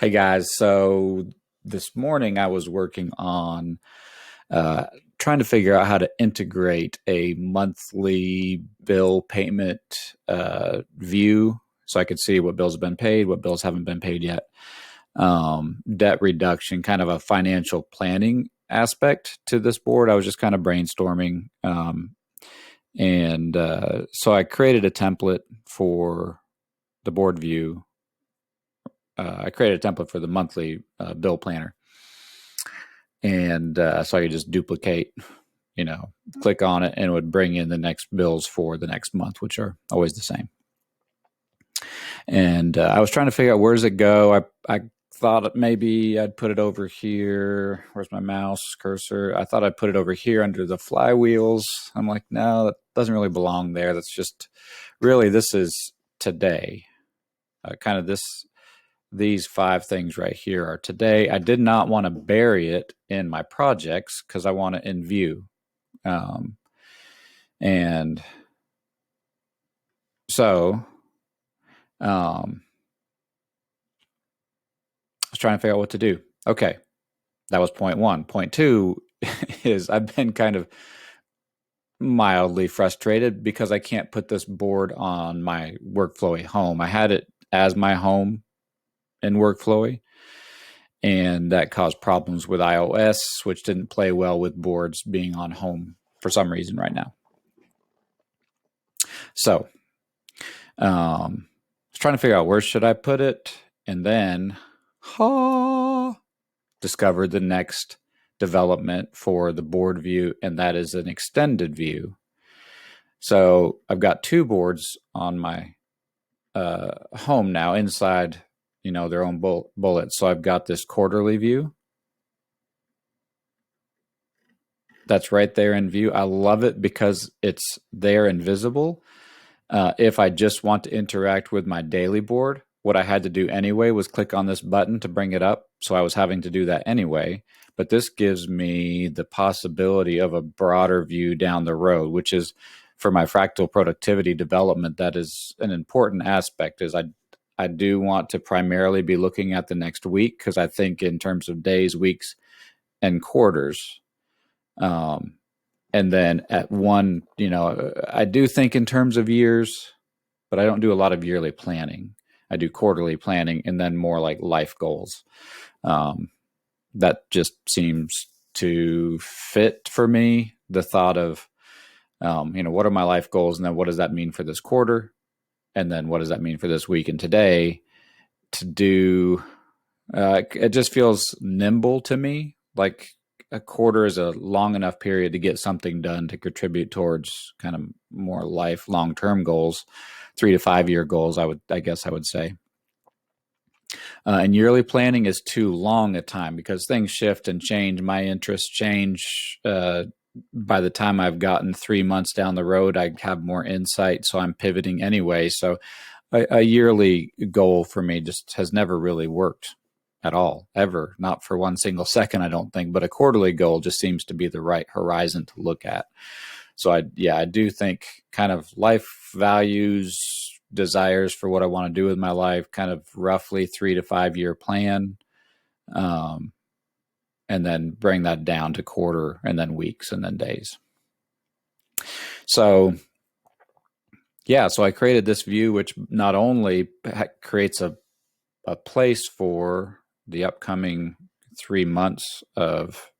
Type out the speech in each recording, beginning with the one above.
Hey guys, so this morning I was working on uh, trying to figure out how to integrate a monthly bill payment view so I could see what bills have been paid, what bills haven't been paid yet, debt reduction, kind of a financial planning aspect to this board. I was just kind of brainstorming. So I created a template for the board view. I created a template for the monthly bill planner. And so I could just duplicate, click on it and it would bring in the next bills for the next month, which are always the same. And I was trying to figure out where does it go. I thought maybe I'd put it over here. Where's my mouse cursor? I thought I'd put it over here under the flywheels. I'm like, no, that doesn't really belong there. That's just really, this is today. Kind of these 5 things right here are today. I did not want to bury it in my projects because I want it in view. And so I was trying to figure out what to do. Okay, that was point 1. Point 2 is I've been kind of mildly frustrated because I can't put this board on my WorkFlowy home. I had it as my home in WorkFlowy, and that caused problems with iOS, which didn't play well with boards being on home for some reason right now. So I was trying to figure out where should I put it, and then discovered the next development for the board view, and that is an extended view. So I've got 2 boards on my home now inside, their own bullets. So I've got this quarterly view that's right there in view. I love it because it's there and visible. If I just want to interact with my daily board, what I had to do anyway was click on this button to bring it up. So I was having to do that anyway. But this gives me the possibility of a broader view down the road, which is for my fractal productivity development. That is an important aspect. Is I do want to primarily be looking at the next week because I think in terms of days, weeks, and quarters. And then at one, I do think in terms of years, but I don't do a lot of yearly planning. I do quarterly planning and then more like life goals. That just seems to fit for me. The thought of, what are my life goals? And then what does that mean for this quarter? And then what does that mean for this week and today? To do, it just feels nimble to me. Like a quarter is a long enough period to get something done to contribute towards kind of more life long-term goals, 3 to 5 year goals. I guess I would say. And yearly planning is too long a time because things shift and change. My interests change. By the time I've gotten 3 months down the road, I have more insight. So I'm pivoting anyway. So a yearly goal for me just has never really worked at all, ever. Not for one single second, I don't think. But a quarterly goal just seems to be the right horizon to look at. So I do think kind of life values, desires for what I want to do with my life, kind of roughly 3 to 5 year plan. And then bring that down to quarter and then weeks and then days. So I created this view, which not only creates a place for the upcoming 3 months of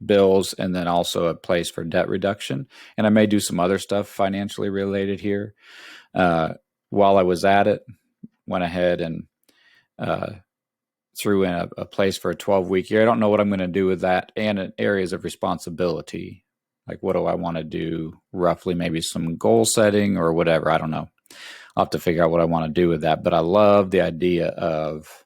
bills and then also a place for debt reduction. And I may do some other stuff financially related here. While I was at it, went ahead and threw in a place for a 12-week year. I don't know what I'm going to do with that, and in areas of responsibility. Like, what do I want to do roughly? Maybe some goal setting or whatever. I don't know. I'll have to figure out what I want to do with that. But I love the idea of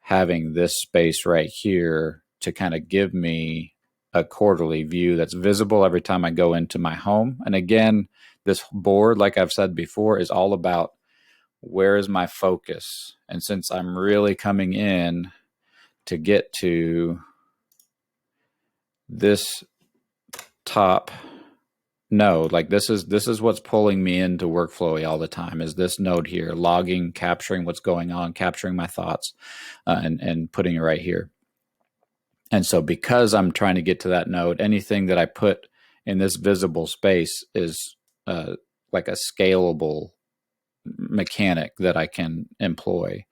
having this space right here to kind of give me a quarterly view that's visible every time I go into my home. And again, this board, like I've said before, is all about where is my focus? And since I'm really coming in to get to this top No, like this is what's pulling me into WorkFlowy all the time is this node here, logging, capturing what's going on, capturing my thoughts, and putting it right here. And so because I'm trying to get to that node, anything that I put in this visible space is like a scalable mechanic that I can employ.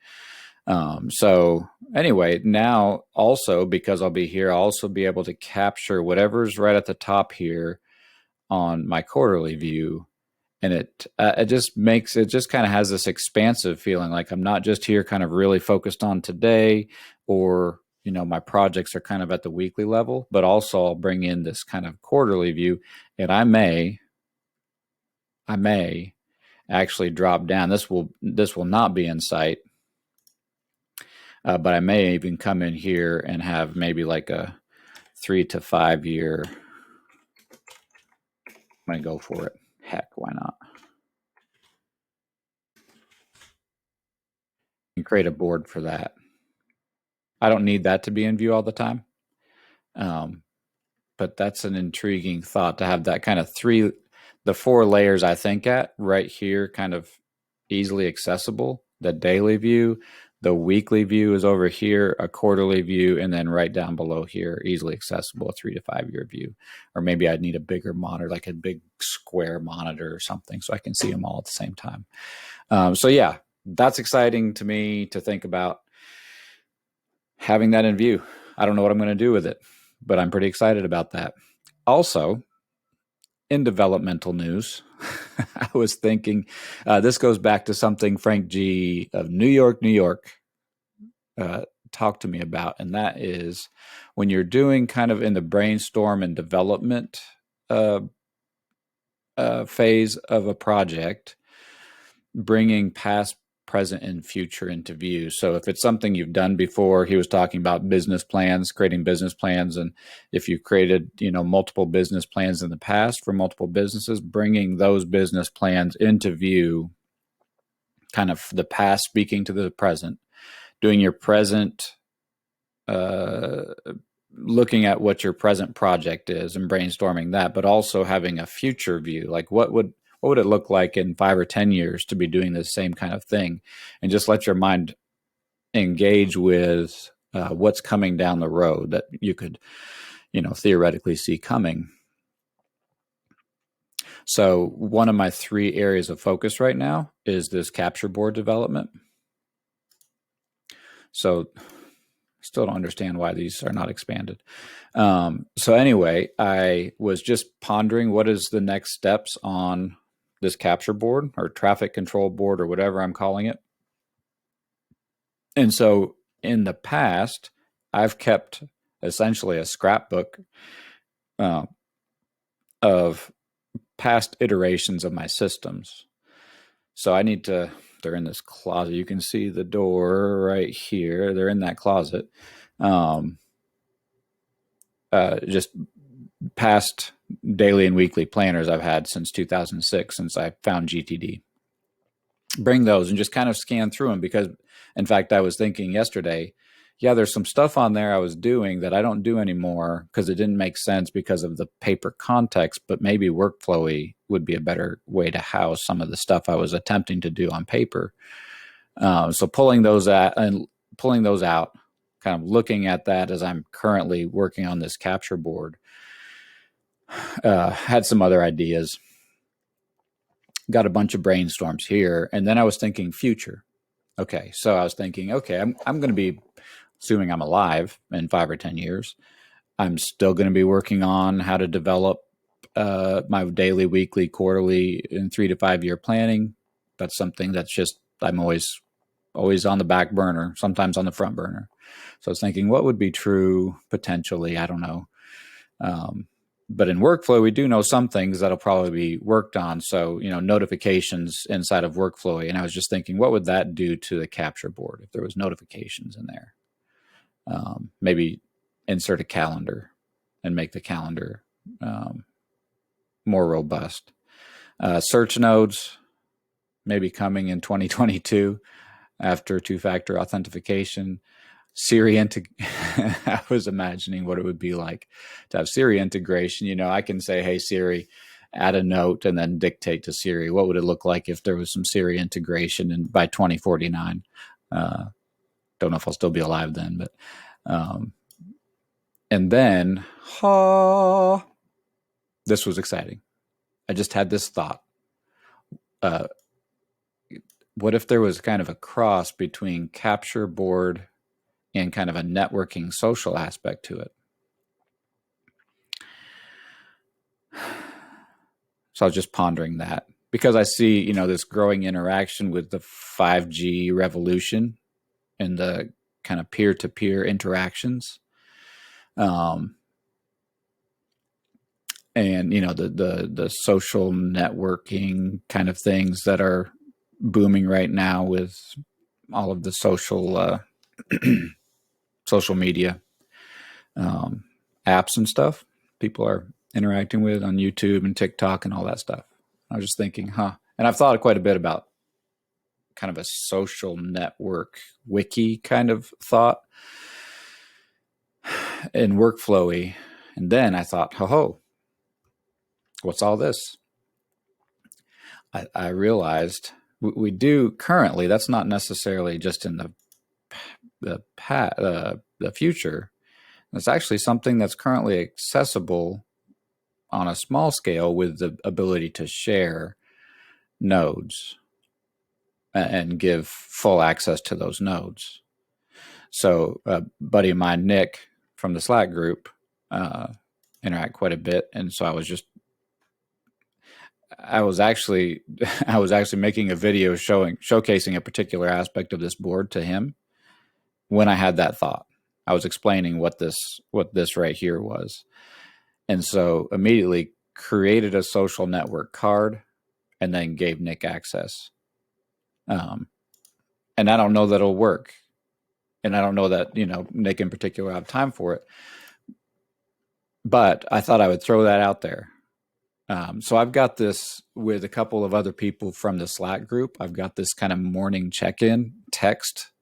So anyway, now also because I'll be here, I'll also be able to capture whatever's right at the top here on my quarterly view. And it just kind of has this expansive feeling, like I'm not just here kind of really focused on today, or my projects are kind of at the weekly level, but also I'll bring in this kind of quarterly view, and I may actually drop down. This will not be in sight, but I may even come in here and have maybe like a 3 to 5 year. I'm gonna go for it. Heck, why not? And create a board for that. I don't need that to be in view all the time. But that's an intriguing thought to have that kind of the 4 layers I think at right here, kind of easily accessible. The daily view, the weekly view is over here, a quarterly view, and then right down below here, easily accessible, a 3 to 5 year view. Or maybe I'd need a bigger monitor, like a big square monitor or something, so I can see them all at the same time. So yeah, that's exciting to me to think about having that in view. I don't know what I'm going to do with it, but I'm pretty excited about that. Also, in developmental news, I was thinking, this goes back to something Frank G of New York, talked to me about, and that is when you're doing kind of in the brainstorm and development phase of a project, bringing past, present, and future into view. So if it's something you've done before, he was talking about business plans, creating business plans. And if you've created, multiple business plans in the past for multiple businesses, bringing those business plans into view, kind of the past speaking to the present, doing your present, looking at what your present project is and brainstorming that, but also having a future view, like what would it look like in 5 or 10 years to be doing the same kind of thing, and just let your mind engage with what's coming down the road that you could, theoretically see coming. So one of my 3 areas of focus right now is this capture board development. So still don't understand why these are not expanded. So anyway, I was just pondering what is the next steps on this capture board or traffic control board or whatever I'm calling it. And so in the past, I've kept essentially a scrapbook of past iterations of my systems. So I need to, they're in this closet. You can see the door right here. They're in that closet. Just past daily and weekly planners I've had since 2006, since I found GTD. Bring those and just kind of scan through them, because in fact, I was thinking yesterday, yeah, there's some stuff on there I was doing that I don't do anymore because it didn't make sense because of the paper context, but maybe WorkFlowy would be a better way to house some of the stuff I was attempting to do on paper. So pulling those out, kind of looking at that as I'm currently working on this capture board. Had some other ideas. Got a bunch of brainstorms here. And then I was thinking future. Okay, so I was thinking, okay, I'm going to be, assuming I'm alive in 5 or 10 years, I'm still going to be working on how to develop my daily, weekly, quarterly, and 3 to 5 year planning. That's something that's just, I'm always on the back burner, sometimes on the front burner. So I was thinking, what would be true potentially? I don't know. But in WorkFlow, we do know some things that'll probably be worked on. So, notifications inside of WorkFlow. And I was just thinking, what would that do to the capture board if there was notifications in there? Maybe insert a calendar and make the calendar more robust. Search nodes, maybe coming in 2022 after 2-factor authentication. Siri I was imagining what it would be like to have Siri integration. I can say, hey, Siri, add a note, and then dictate to Siri. What would it look like if there was some Siri integration by 2049? Don't know if I'll still be alive then, but and then this was exciting. I just had this thought. What if there was kind of a cross between capture board and kind of a networking social aspect to it? So I was just pondering that because I see, this growing interaction with the 5G revolution and the kind of peer-to-peer interactions. And, the social networking kind of things that are booming right now with all of the social social media apps and stuff people are interacting with on YouTube and TikTok and all that stuff. I was just thinking, and I've thought quite a bit about kind of a social network wiki kind of thought in WorkFlowy. And then I thought, what's all this? I realized we do currently, that's not necessarily just in the future. It's actually something that's currently accessible on a small scale with the ability to share nodes and give full access to those nodes. So a buddy of mine, Nick, from the Slack group, interact quite a bit. And so I was actually making a video showcasing a particular aspect of this board to him when I had that thought. I was explaining what this right here was. And so immediately created a social network card and then gave Nick access. And I don't know that it'll work. And I don't know that, Nick in particular have time for it. But I thought I would throw that out there. So I've got this with a couple of other people from the Slack group. I've got this kind of morning check-in text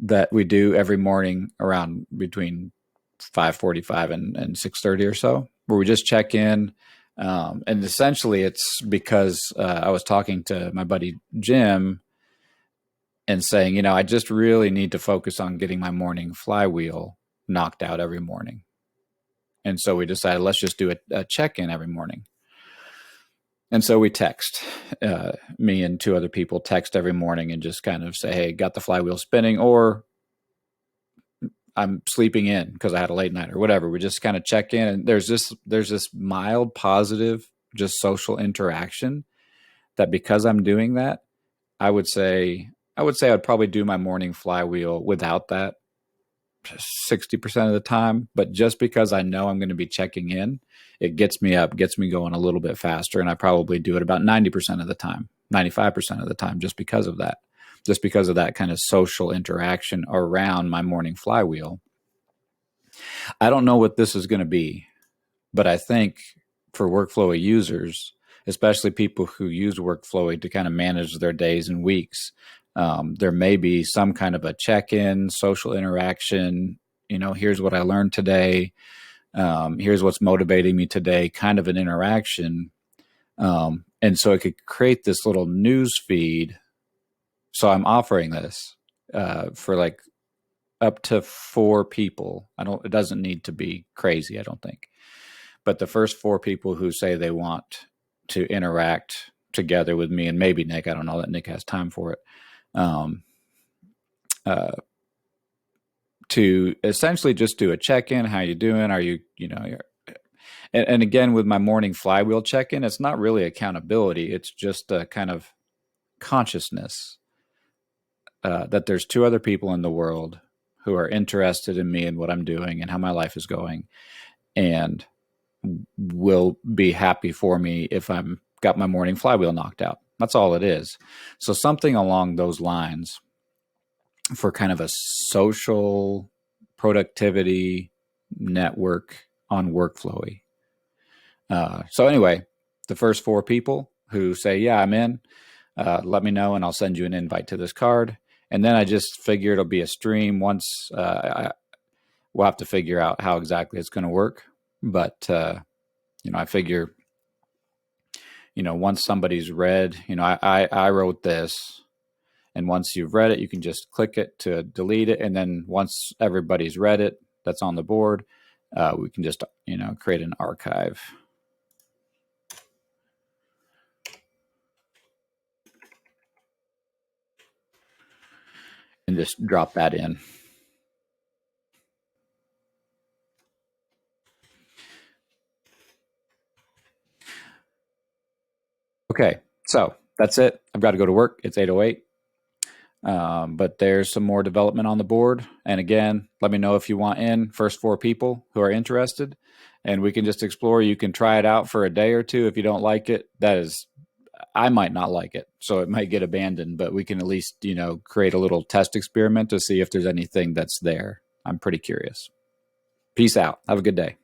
that we do every morning around between 5:45 and 6:30 or so, where we just check in. And essentially it's because I was talking to my buddy Jim and saying, I just really need to focus on getting my morning flywheel knocked out every morning. And so we decided, let's just do a check-in every morning. And so we text, me and two other people text every morning and just kind of say, hey, got the flywheel spinning, or I'm sleeping in because I had a late night or whatever. We just kind of check in, and there's this mild positive, just social interaction that because I'm doing that, I would say I'd probably do my morning flywheel without that 60% of the time, but just because I know I'm going to be checking in, it gets me up, gets me going a little bit faster. And I probably do it about 90% of the time, 95% of the time, just because of that kind of social interaction around my morning flywheel. I don't know what this is going to be, but I think for WorkFlowy users, especially people who use WorkFlowy to kind of manage their days and weeks, there may be some kind of a check-in, social interaction. Here's what I learned today. Here's what's motivating me today, kind of an interaction. And so it could create this little news feed. So I'm offering this for like up to 4 people. It doesn't need to be crazy, I don't think. But the first 4 people who say they want to interact together with me, and maybe Nick, I don't know that Nick has time for it, to essentially just do a check-in. How you doing? Are you, and again, with my morning flywheel check-in, it's not really accountability. It's just a kind of consciousness that there's 2 other people in the world who are interested in me and what I'm doing and how my life is going, and will be happy for me if I'm got my morning flywheel knocked out. That's all it is. So something along those lines for kind of a social productivity network on WorkFlowy. So anyway, the first 4 people who say, yeah, I'm in, let me know and I'll send you an invite to this card. And then I just figure it'll be a stream once. We'll have to figure out how exactly it's going to work. But, I figure once somebody's read, I wrote this, and once you've read it, you can just click it to delete it. And then once everybody's read it, that's on the board, we can just, create an archive. And just drop that in. Okay, so that's it. I've got to go to work. It's 8:08. But there's some more development on the board. And again, let me know if you want in, first 4 people who are interested, and we can just explore. You can try it out for a day or two. If you don't like it, I might not like it, so it might get abandoned, but we can at least, create a little test experiment to see if there's anything that's there. I'm pretty curious. Peace out. Have a good day.